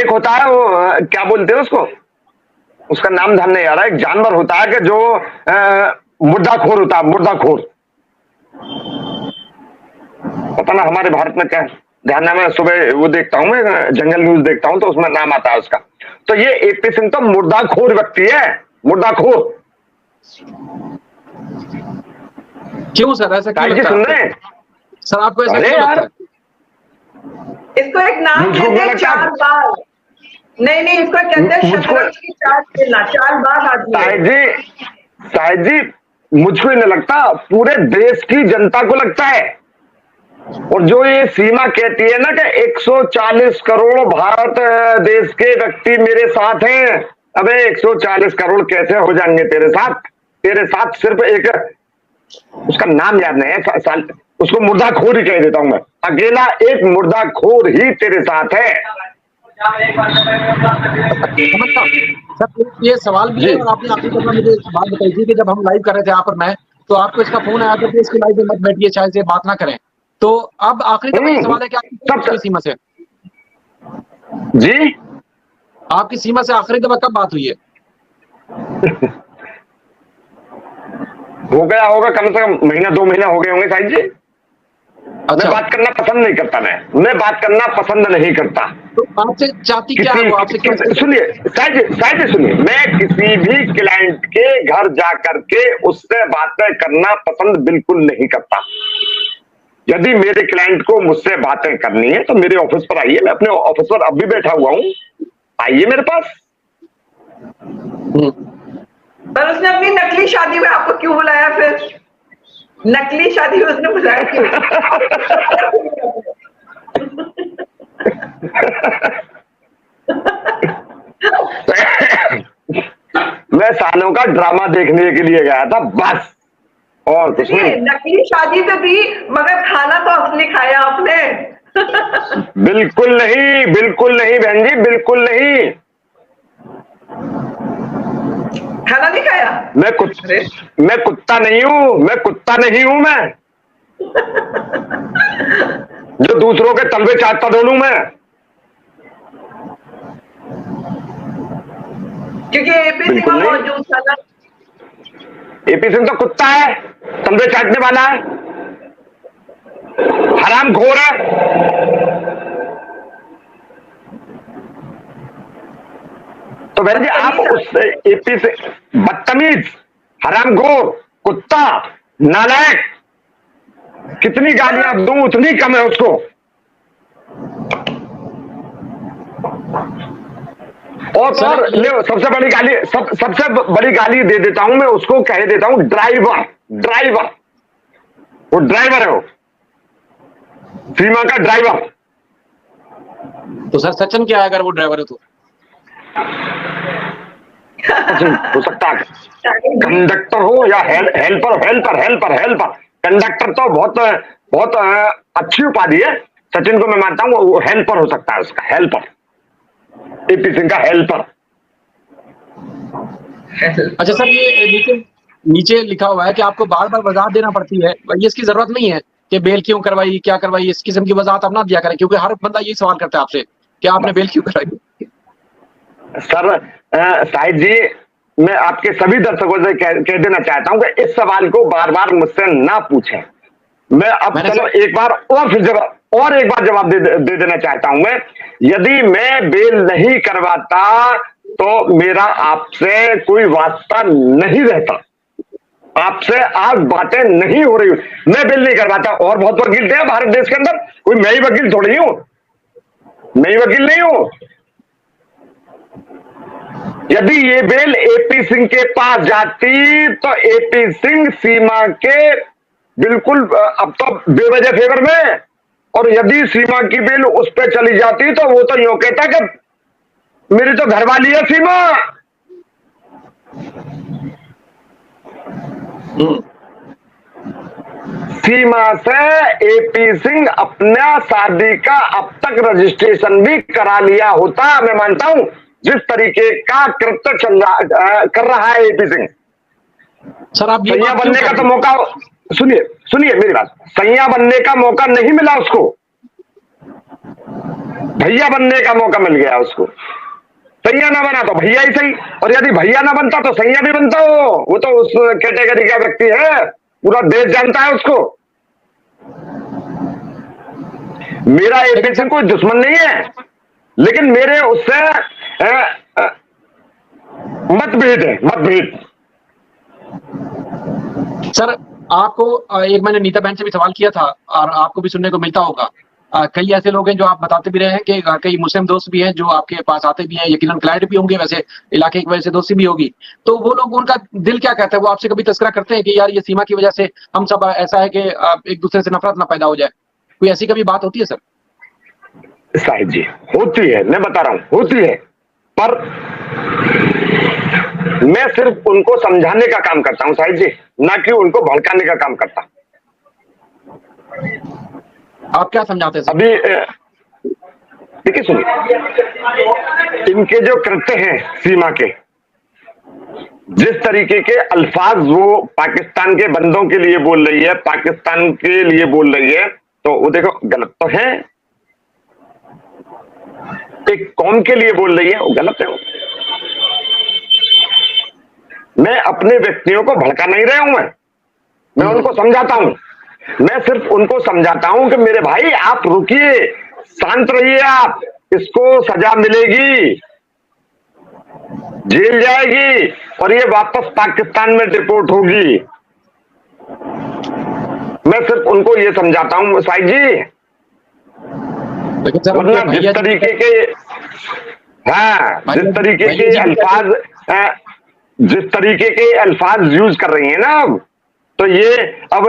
एक होता है वो क्या बोलते हैं उसको, उसका नाम ध्यान नहीं आ रहा, एक जानवर होता है कि जो मुर्दाखोर होता है, मुर्दाखोर। पता ना हमारे भारत में क्या ध्यान है, मैं सुबह वो देखता हूँ, मैं जंगल न्यूज देखता हूँ तो उसमें नाम आता है उसका। तो ये एपी सिंह तो मुर्दाखोर व्यक्ति है, मुर्दाखोर। क्यों सर, ऐसा क्यों लगता है सुन रहे हैं सर, आपको ऐसा अरे क्यों यार, लगता है? इसको एक नाम कहते हैं चार बाग। नहीं, इसको कहते हैं शतरंज की चाल खेलना, चाल बाग आदमी। शायद जी मुझको ही नहीं लगता, पूरे देश की जनता को लगता है। और जो ये सीमा कहती है ना कि 140 करोड़ भारत देश के व्यक्ति मेरे साथ हैं, अबे 140 करोड़ कैसे हो जाएंगे तेरे साथ? तेरे साथ सिर्फ एक, उसका नाम याद नहीं है, उसको मुर्दाखोर ही कह देता हूं मैं, अकेला एक मुर्दाखोर ही तेरे साथ है। सर ये सवाल भी है, और आपने आखिरी दफा मुझे बात बताई थी कि जब हम लाइव कर रहे थे यहाँ पर मैं, तो आपको इसका फोन आया था कि इसकी लाइव में मत बैठिए, शायद से बात ना करें। तो अब आखिरी दफा ये सवाल है कि आपकी सीमा से जी, आपकी सीमा से आखिरी दफा कब बात हुई है? हो गया होगा कम से कम महीना 2 महीना हो गए होंगे साहिब जी। अच्छा। मैं बात करना पसंद नहीं करता, मैं बात करना पसंद नहीं करता। तो आपसे चाहती क्या है वो? आपसे क्या? सुनिए साहिब जी सुनिए, मैं किसी भी क्लाइंट के घर जा करके उससे बातें करना पसंद बिल्कुल नहीं करता। यदि मेरे क्लाइंट को मुझसे बातें करनी है तो मेरे ऑफिस पर आइए, मैं अपने ऑफिस पर अब भी बैठा हुआ हूं, आइए मेरे पास। पर उसने अपनी नकली शादी में आपको क्यों बुलाया फिर? नकली शादी में उसने बुलाया क्यों? मैं सालों का ड्रामा देखने के लिए गया था बस, और कुछ नहीं। नकली शादी तो थी मगर खाना तो असली खाया आपने। बिल्कुल नहीं बहन जी, बिल्कुल नहीं। खाना नहीं खाया? मैं कुत्ता नहीं हूं, मैं जो दूसरों के तलवे चाटता दौड़ूं मैं। क्योंकि एपी सिंह मौजूद था ना। एपी सिंह तो कुत्ता है, तलवे चाटने वाला है, हरामखोर है। तो बहन जी आप उस एपी से बदतमीज, हरामखोर, कुत्ता, नालायक, कितनी गालियां दूं उतनी कम है उसको। और सबसे बड़ी गाली दे देता हूं मैं उसको, कह देता हूं ड्राइवर। वो ड्राइवर है, वो सीमा का ड्राइवर। तो सर सचिन क्या है अगर वो ड्राइवर है तो? हो सकता है कंडक्टर हो या हेल्पर। कंडक्टर तो बहुत अच्छी उपाधि है, सचिन को मैं मानता हूं वो हेल्पर हो सकता है, उसका हेल्पर, एपी सिंह का हेल्पर। अच्छा सर, ये नीचे लिखा हुआ है कि आपको बार बार वजाहत देना पड़ती है, ये इसकी जरूरत नहीं है कि बेल क्यों करवाई, क्या करवाई, इस किस्म की वजाहत आप ना दिया करें, क्योंकि हर बंदा यही सवाल करता है आपसे कि आपने बेल क्यों करवाई। सर साहिब जी, मैं आपके सभी दर्शकों से कह देना चाहता हूं कि इस सवाल को बार बार मुझसे ना पूछें। मैं अब चलो एक बार जवाब दे देना चाहता हूं मैं। यदि मैं बेल नहीं करवाता तो मेरा आपसे कोई वास्ता नहीं रहता, आपसे आज बातें नहीं हो रही। मैं बेल नहीं करवाता, और बहुत वकील थे भारत देश के अंदर, कोई मैं ही वकील थोड़ी हूं, मैं ही वकील नहीं हूं। यदि ये बेल एपी सिंह के पास जाती तो एपी सिंह सीमा के बिल्कुल अब तो बेवजह फेवर में, और यदि सीमा की बेल उस पर चली जाती तो वो तो यूं कहता कि मेरी तो घरवाली है सीमा। सीमा से एपी सिंह अपना शादी का अब तक रजिस्ट्रेशन भी करा लिया होता, मैं मानता हूं, जिस तरीके का कृत्य कर रहा है एपी सिंह। सर आप सैया बनने का तो मौका, सुनिए मेरी बात, सैया बनने का मौका नहीं मिला उसको। भैया बनने का मौका मिल गया उसको। सैया ना बना तो भैया ही सही, और यदि भैया ना बनता तो सैया भी बनता। वो तो उस कैटेगरी का व्यक्ति है, पूरा देश जानता है उसको। मेरा एपी सिंह कोई दुश्मन नहीं है, लेकिन मेरे उससे मतभेद है, मतभेद। सर आपको एक मैंने नीता बहन से भी सवाल किया था और आपको भी सुनने को मिलता होगा, कई ऐसे लोग हैं जो आप बताते भी रहे हैं कि कई मुस्लिम दोस्त भी हैं जो आपके पास आते भी हैं, यकीनन क्लाइंट भी होंगे, वैसे इलाके की वजह से दोस्ती भी होगी, तो वो लोग, उनका दिल क्या कहता है? वो आपसे कभी तस्करा करते हैं कि यार ये सीमा की वजह से हम सब ऐसा है कि एक दूसरे से नफरत ना पैदा हो जाए? कोई ऐसी कभी बात होती है सर? साहिब जी होती है, मैं बता रहा हूं होती है, पर मैं सिर्फ उनको समझाने का काम करता हूं साहिब जी, ना कि उनको भड़काने का काम करता। आप क्या समझाते हैं सर? अभी देखिए सुनिए, इनके जो कृत्य हैं सीमा के, जिस तरीके के अल्फाज वो पाकिस्तान के बंदों के लिए बोल रही है, पाकिस्तान के लिए बोल रही है, तो वो देखो गलत तो है। एक कौम के लिए बोल रही है, वो गलत है। मैं अपने व्यक्तियों को भड़का नहीं रहा हूं, मैं उनको समझाता हूं। मैं सिर्फ उनको समझाता हूं कि मेरे भाई आप रुकिए, शांत रहिए, आप इसको सजा मिलेगी, जेल जाएगी और ये वापस पाकिस्तान में डिपोर्ट होगी। मैं सिर्फ उनको ये समझाता हूं साहिब जी। वरना जिस तरीके के जिस तरीके के अल्फाज जिस तरीके के अल्फाज यूज कर रही है ना अब, तो ये अब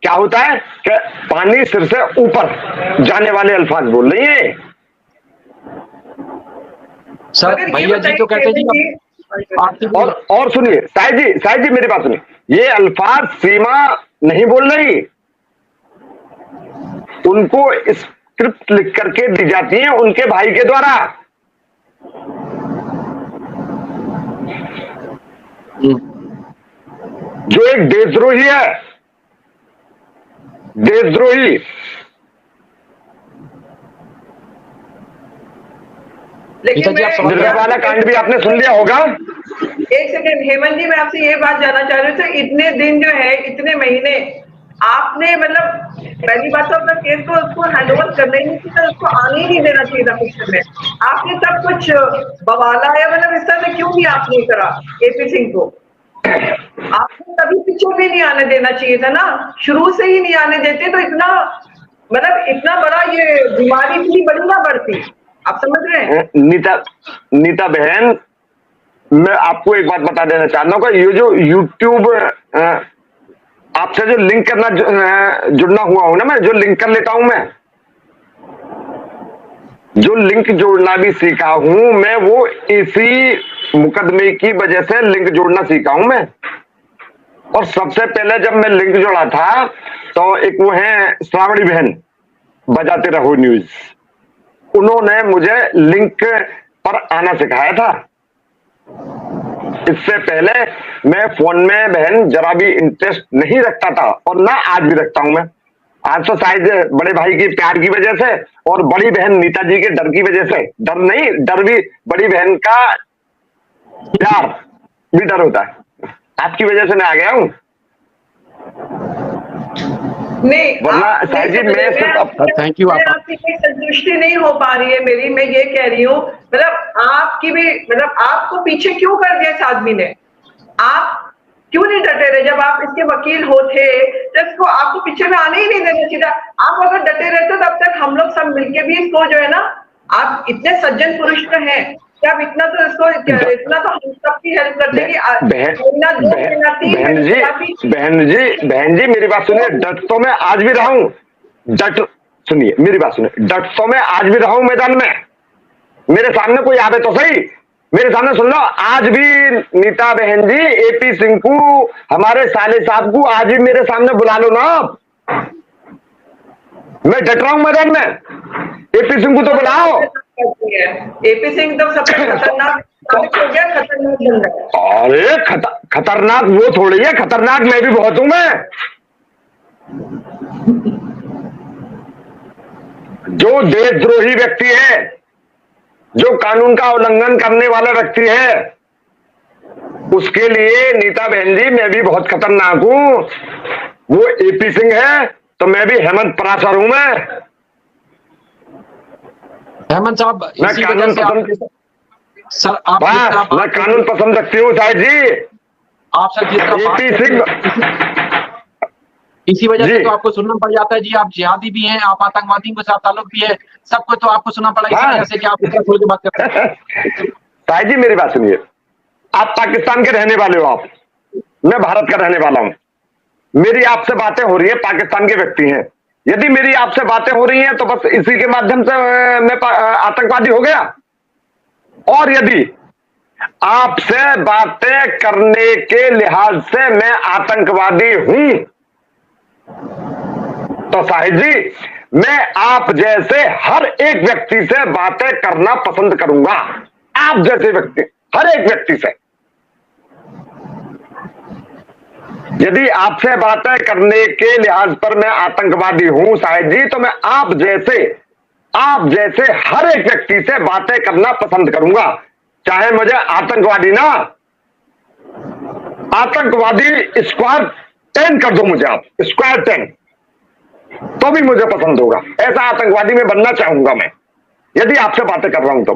क्या होता है कि पानी सिर से ऊपर जाने वाले अल्फाज बोल रही है। सर भैया जी तो कहते हैं और सुनिए साहिब जी मेरी बात सुनिए, ये अल्फाज सीमा नहीं बोल रही, उनको स्क्रिप्ट लिख करके दी जाती है उनके भाई के द्वारा। जो एक देशद्रोही है, देशद्रोही। लेकिन निर्भया कांड भी आपने सुन लिया होगा। एक सेकेंड हेमंत जी, मैं आपसे ये बात जानना चाह रही हूँ, इतने दिन जो है, इतने महीने आपने, मतलब पहली बात तो अपना केस को उसको हैंडओवर करना ही नहीं चाहिए, उसको आने ही नहीं देना चाहिए था पिक्चर में। आपने सब कुछ बवाला है, मतलब इस तरह से क्यों नहीं आपने करा एपी सिंह को? आपको कभी पिक्चर भी नहीं आने देना चाहिए था ना, शुरू से ही नहीं आने देते तो इतना, मतलब इतना बड़ा ये बीमारी इतनी बड़ी ना बढ़ती। आप समझ रहे हैं? नीता बहन, मैं आपको एक बात बता देना चाहता हूँ कि ये जो यूट्यूब आपसे जो लिंक करना जुड़ना हुआ हूं ना, मैं जो लिंक कर लेता हूं, मैं जो लिंक जोड़ना भी सीखा हूं मैं, वो इसी मुकदमे की वजह से लिंक जोड़ना सीखा हूं मैं। और सबसे पहले जब मैं लिंक जोड़ा था तो एक वो है श्रावणी बहन, बजाते रहो न्यूज, उन्होंने मुझे लिंक पर आना सिखाया था। इससे पहले मैं फोन में बहन जरा भी इंटरेस्ट नहीं रखता था, और ना आज भी रखता हूं मैं। आज तो शायद बड़े भाई की प्यार की वजह से और बड़ी बहन नीता जी के डर की वजह से, डर नहीं, डर भी, बड़ी बहन का प्यार भी डर होता है, आपकी वजह से मैं आ गया हूं। नहीं, वरना शायद जी मैं सिर्फ थैंक यू। आपकी कोई संतुष्टि नहीं हो पा रही है मेरी, मैं ये कह रही हूँ, मतलब आपकी भी, मतलब आपको पीछे क्यों कर दिया इस आदमी ने? आप क्यों नहीं डटे रहे? जब आप इसके वकील होते तो इसको, आपको पीछे में आने ही नहीं देना चाहिए। आप अगर डटे रहते तब तक हम लोग सब मिलके भी इसको जो है ना, आप इतने सज्जन पुरुष तो हैं कि आप इतना तो इसको, इतना तो हम सबकी हेल्प कर देंगे। बहन जी मेरी बात सुनिए, डट तो मैं आज भी रहा हूं, डट सुनिए मेरी बात सुनिए, डट तो मैं आज भी रहा हूं मैदान में। मेरे सामने कोई आवे तो सही, मेरे सामने सुन लो। आज भी नीता बहन जी, एपी सिंह को, हमारे साले साहब को आज भी मेरे सामने बुला लो ना आप, मैं डट रहा हूं मैदान में। एपी सिंह को तो बुलाओ। एपी सिंह तो सबसे खतरनाक हो गया, खतरनाक बन गया। अरे खतरनाक वो थोड़ी है, खतरनाक मैं भी बहुत हूं। मैं जो देशद्रोही व्यक्ति है, जो कानून का उल्लंघन करने वाला व्यक्ति है, उसके लिए नीता बहन जी मैं भी बहुत खतरनाक हूं। वो एपी सिंह है तो मैं भी हेमंत पराशर हूं। मैं हेमंत साहब, मैं इसी कानून वजह से पसंद, सर आप जिस तरह मैं बात कानून पसंद रखती हूँ शायद जी। आप सर जिस तरह बात एपी करते सिंह हैं, इसी वजह जी। से तो आपको सुनना पड़ जाता है जी। आप जिहादी भी हैं, आप आतंकवादियों के साथ ताल्लुक भी है, सबको तो आपको सुनना पड़ा इसी हाँ। वजह से कि आप इतना खोल के बात करते हैं। साहिब जी मेरी बात सुनिए, आप पाकिस्तान के रहने वाले हो, आप, मैं भारत का रहने वाला हूं। मेरी आपसे बातें हो रही है, पाकिस्तान के व्यक्ति हैं। यदि मेरी आपसे बातें हो रही हैं तो बस इसी के माध्यम से मैं आतंकवादी हो गया। और यदि आपसे बातें करने के लिहाज से मैं आतंकवादी हूं तो साहिब जी मैं आप जैसे हर एक व्यक्ति से बातें करना पसंद करूंगा। आप जैसे व्यक्ति, हर एक व्यक्ति से। यदि आपसे बातें करने के लिहाज पर मैं आतंकवादी हूं साहिब जी, तो मैं आप जैसे हर एक व्यक्ति से बातें करना पसंद करूंगा। चाहे मुझे आतंकवादी ना, आतंकवादी स्क्वाड 10 कर दो मुझे, आप स्क्वाड 10 तो भी मुझे पसंद होगा। ऐसा आतंकवादी में बनना चाहूंगा मैं, यदि आपसे बातें कर रहा हूं तो।